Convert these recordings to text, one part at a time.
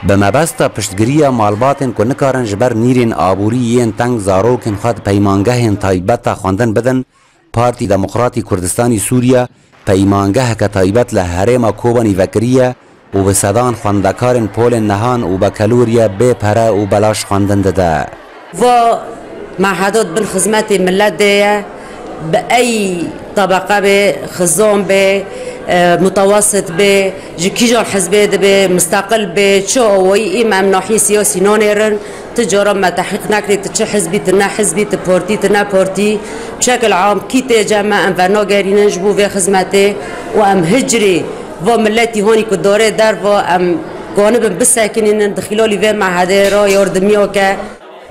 بمبستا پشتگیری مالباتن که نکارن جبر نیرین آبوریین تنگ زاروکن خود پیمانگهین تایبتا خواندن بدن پارتی دموکراتی کردستانی سوریا پیمانگه که تایبت لحرم کوبانی وکریه و به صدان خواندکارن پول نهان و به کلوریا بی پره و بلاش خواندن داده و معهدات بن خدمت ملت ده بأي طبقة به خزون به متوسط به جكيجان حزبي به مستقل به شو وي إمام ناحية سياسي نونيرن تجارة ما تحقيق نكري تشي حزبي تنا حزبي تبورتي تنا بورتي بشكل عام كي تجمع أم فرنا جارين جبو في خدمته وأم هجري وملتي هوني كدورة در وأم جانب بساكنين دخلالي في معهد را يردميو ك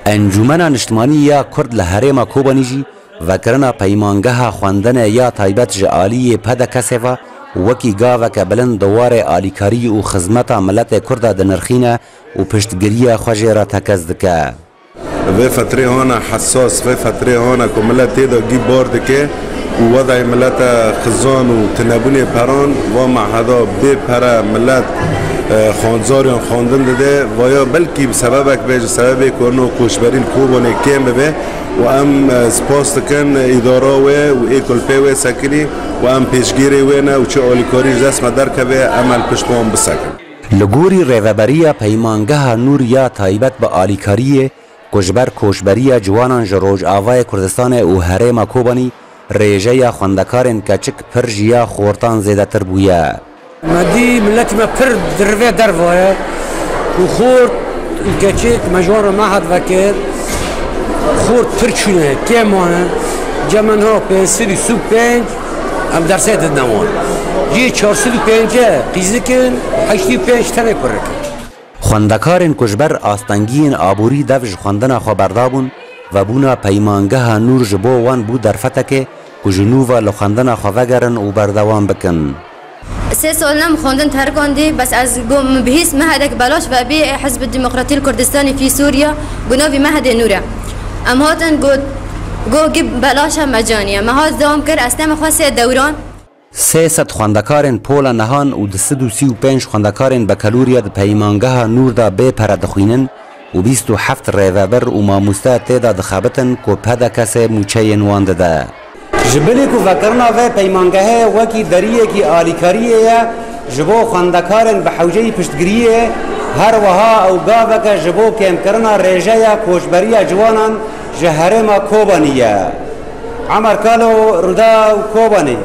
انجمن اجتماعی یا کرد لحرم کوبانیجی و کرنا پیمانگه خواندن یا تایبت جعالی پد کسفا وکی گاوه که بلند دوار آلیکاری و خدمت ملت کرد دنرخینه و پشتگیری خوژه را تکز دکه و فتره هانا حساس و فتره هانا که ملت تیدا گی بارد که و وضع ملت خزان و تنبونی پران و معهدا بی پره ملت خواندزاریان خواندن داده و یا بلکی سببک بیج سببی که انو کوشبرین کوبانه کم ببه و ام سپاس دکن اداره و ایکل پیوه سکری و ام پیشگیری و نه و چه آلیکاریش دست مدرکه به عمل پشتوان بسکن لگوری ریوبری پیمانگه نور یا تایبت به آلیکاریه کجبر کوشبری جوانان جروج آوای کردستان و حرم کوبانی ریجه خواندکارن کچک پرجیا خورتان زیده تر بویه مادي ملتي ما برد درفي درفايا وخور الكاتشيك مجوار معهد فكر خور ترشونه كيمانه جمن ها بنسلي سو بنج ام درسات النوان جي 405 قيزكن 85 تنه كرك خواندکارن کجبر آستانگین آبوری دفج خواندن خبردابون و بونا پیمانگه نور جبو وان بو درفتکه کجنووا لخواندن خوگرن و بردوام بکن 3 سال نم خواندن ترکاندی بس از بهیس مهدک بلاش و بی حزب الديمقراطي الكردستاني في سوريا قلنا في مهد نورا ام هاتن گو گب بلاش مجانیه مهاد دوام کر استم خاصه دوران 300 خواندکارن پولا نهان و 235 خواندکارن بکالوریا د پیمانگه نور دا بی پر دخوینن و 27 ریوبر و ماموستا تیدا دخابتن کو پدا کسه موچه نوان ده جبلی کو فکرنا و پیمانگه وکی دریه کی آلیکاریه جبو خواندکارن به حوجه پشتگیریه هر وها او گاوه که جبو کم کرنا ریجه کوشبریه جوانان جهرم کوبانیه عمر کالو ردا کوبانی